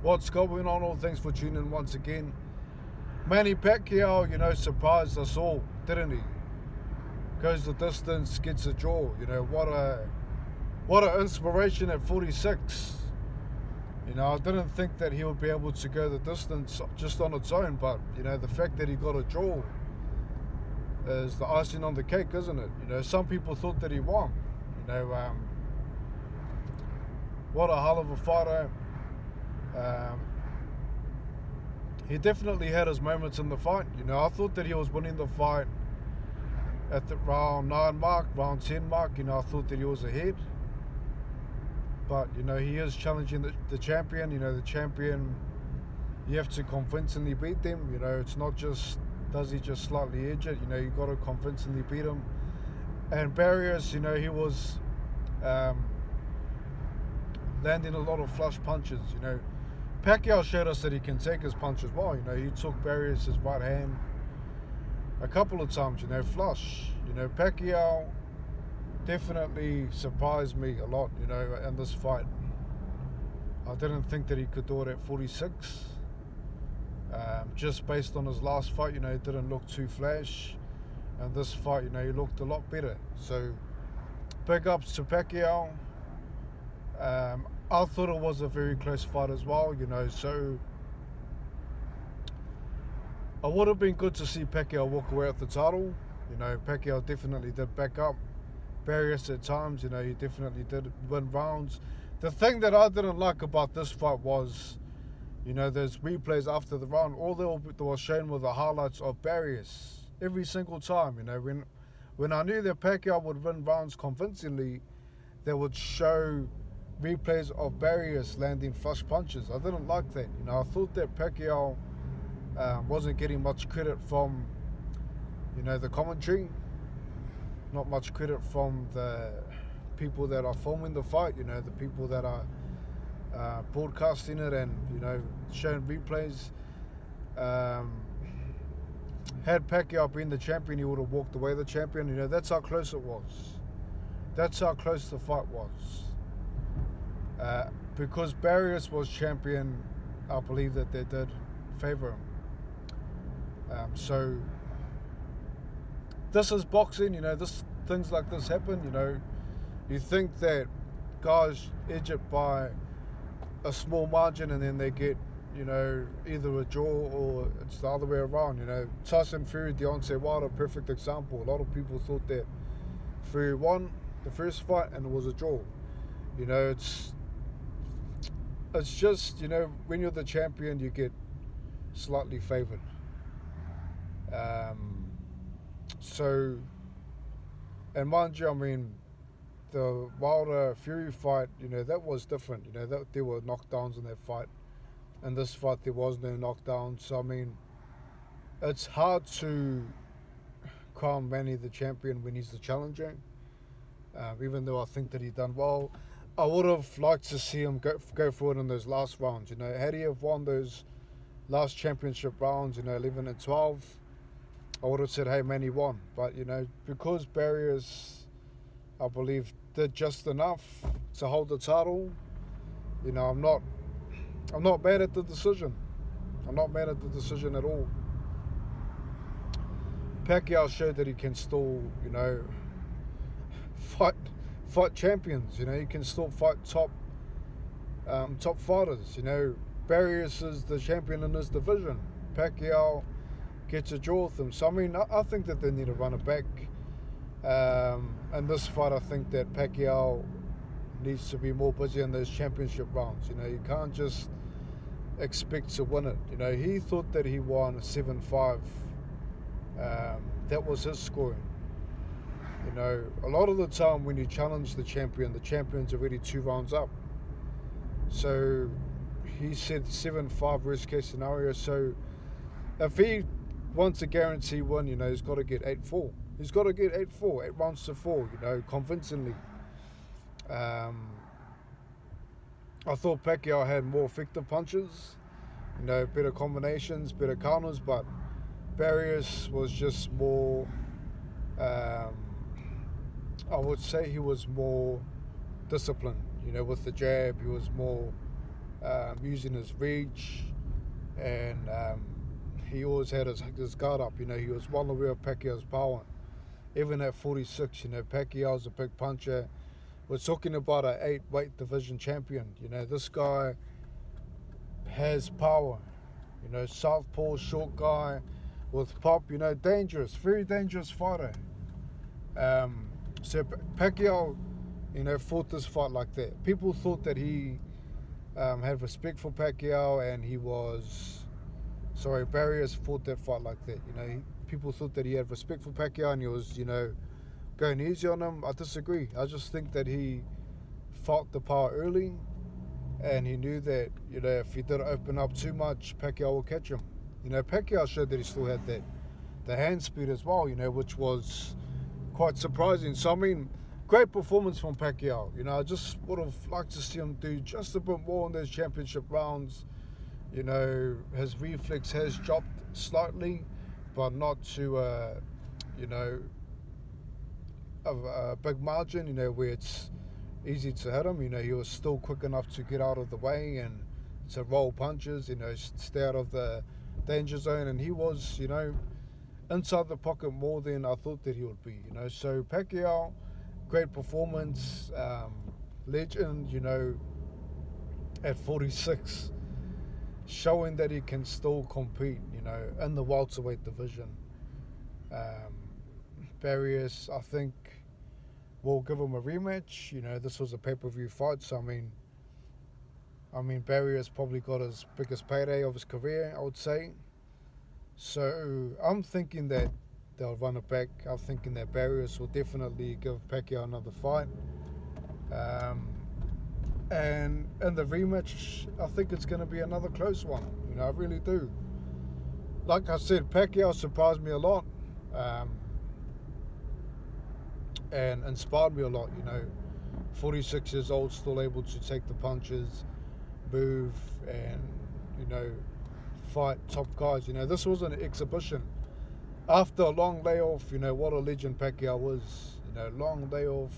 What's going on? All thanks for tuning in once again. Manny Pacquiao, surprised us all, didn't he? Goes the distance, gets a draw. What a inspiration at 46. I didn't think that he would be able to go the distance just on its own, but the fact that he got a draw is the icing on the cake, isn't it? Some people thought that he won. What a hell of a fighter. He definitely had his moments in the fight. I thought that he was winning the fight at the round 9 mark, round 10 mark. I thought that he was ahead. But, he is challenging the champion. The champion, you have to convincingly beat them. It's not just, does he just slightly edge it? You got to convincingly beat him. And Barrios, he was landing a lot of flush punches. Pacquiao showed us that he can take his punches well. He took Barrios' right hand a couple of times, flush. Pacquiao definitely surprised me a lot, in this fight. I didn't think that he could do it at 46. Just based on his last fight, it didn't look too flash. And this fight, he looked a lot better. So, big ups to Pacquiao. I thought it was a very close fight as well, so it would have been good to see Pacquiao walk away with the title. Pacquiao definitely did back up Barrios at times, he definitely did win rounds. The thing that I didn't like about this fight was, there's replays after the round, all they were shown were the highlights of Barrios every single time. When I knew that Pacquiao would win rounds convincingly, they would show replays of Barrios landing flush punches. I didn't like that. I thought that Pacquiao wasn't getting much credit from, the commentary. Not much credit from the people that are filming the fight. The people that are broadcasting it and showing replays. Had Pacquiao been the champion, he would have walked away the champion. That's how close it was. That's how close the fight was. Because Barrios was champion, I believe that they did favour him. So this is boxing, things like this happen. You think that guys edge it by a small margin and then they get, either a draw or it's the other way around. Tyson Fury, Deontay Wilder, perfect example. A lot of people thought that Fury won the first fight and it was a draw. It's just, when you're the champion, you get slightly favoured. So, and mind you, the Wilder Fury fight, that was different. There were knockdowns in that fight. In this fight, there was no knockdowns. So, it's hard to crown Manny the champion when he's the challenger. Even though I think that he done well. I would have liked to see him go forward in those last rounds. Had he have won those last championship rounds, 11 and 12, I would have said, hey, Manny won. But, because Barrios, I believe, did just enough to hold the title, I'm not mad at the decision. I'm not mad at the decision at all. Pacquiao showed that he can still, fight champions. He can still fight top fighters. Barrios is the champion in his division. Pacquiao gets a draw with him. So I think that they need to run it back. In this fight, I think that Pacquiao needs to be more busy in those championship rounds. You can't just expect to win it. He thought that he won 7-5. That was his scoring. A lot of the time when you challenge the champion's already 2 rounds up. So he said 7-5 worst case scenario. So if he wants a guarantee win, he's got to get 8-4. He's got to get 8-4, 8 rounds to 4, convincingly. I thought Pacquiao had more effective punches, better combinations, better counters, but Barrios was just more, I would say he was more disciplined, with the jab. He was more using his reach, and he always had his guard up. He was well aware of Pacquiao's power. Even at 46, Pacquiao's a big puncher. We're talking about an 8-weight division champion. This guy has power. Southpaw, short guy with pop. Dangerous, very dangerous fighter. So Pacquiao, fought this fight like that. People thought that he had respect for Pacquiao, and Barrios fought that fight like that. People thought that he had respect for Pacquiao, and he was, going easy on him. I disagree. I just think that he fought the power early, and he knew that, if he did open up too much, Pacquiao will catch him. Pacquiao showed that he still had the hand speed as well, which was quite surprising. So, great performance from Pacquiao. I just would have liked to see him do just a bit more in those championship rounds. His reflex has dropped slightly, but not to, a big margin, where it's easy to hit him. He was still quick enough to get out of the way and to roll punches, stay out of the danger zone. And he was, inside the pocket more than I thought that he would be. So Pacquiao, great performance, legend, at 46, showing that he can still compete, in the welterweight division. Barrios, I think, will give him a rematch. This was a pay-per-view fight, so Barrios probably got his biggest payday of his career, I would say. So I'm thinking that they'll run it back. I'm thinking that Barrios will definitely give Pacquiao another fight. And in the rematch, I think it's going to be another close one. I really do. Like I said, Pacquiao surprised me a lot, and inspired me a lot. 46 years old, still able to take the punches, move, and fight top guys. This was an exhibition. After a long layoff, what a legend Pacquiao was. Long layoff.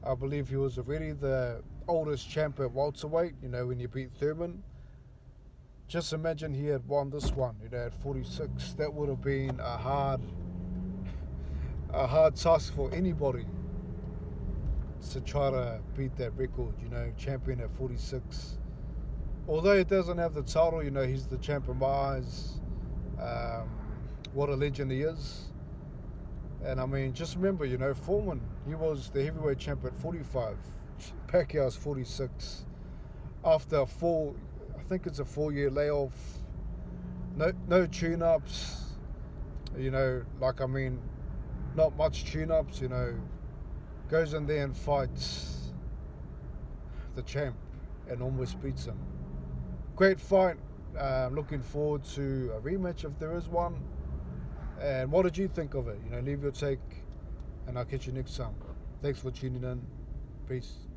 I believe he was already the oldest champ at welterweight, when he beat Thurman. Just imagine he had won this one, at 46. That would have been a hard task for anybody to try to beat that record, champion at 46. Although he doesn't have the title, he's the champ in my eyes. What a legend he is. And just remember, Foreman, he was the heavyweight champ at 45. Pacquiao's 46. After I think it's a 4-year layoff, no tune-ups, not much tune-ups, goes in there and fights the champ and almost beats him. Great fight. Looking forward to a rematch if there is one. And what did you think of it? Leave your take, and I'll catch you next time. Thanks for tuning in. Peace.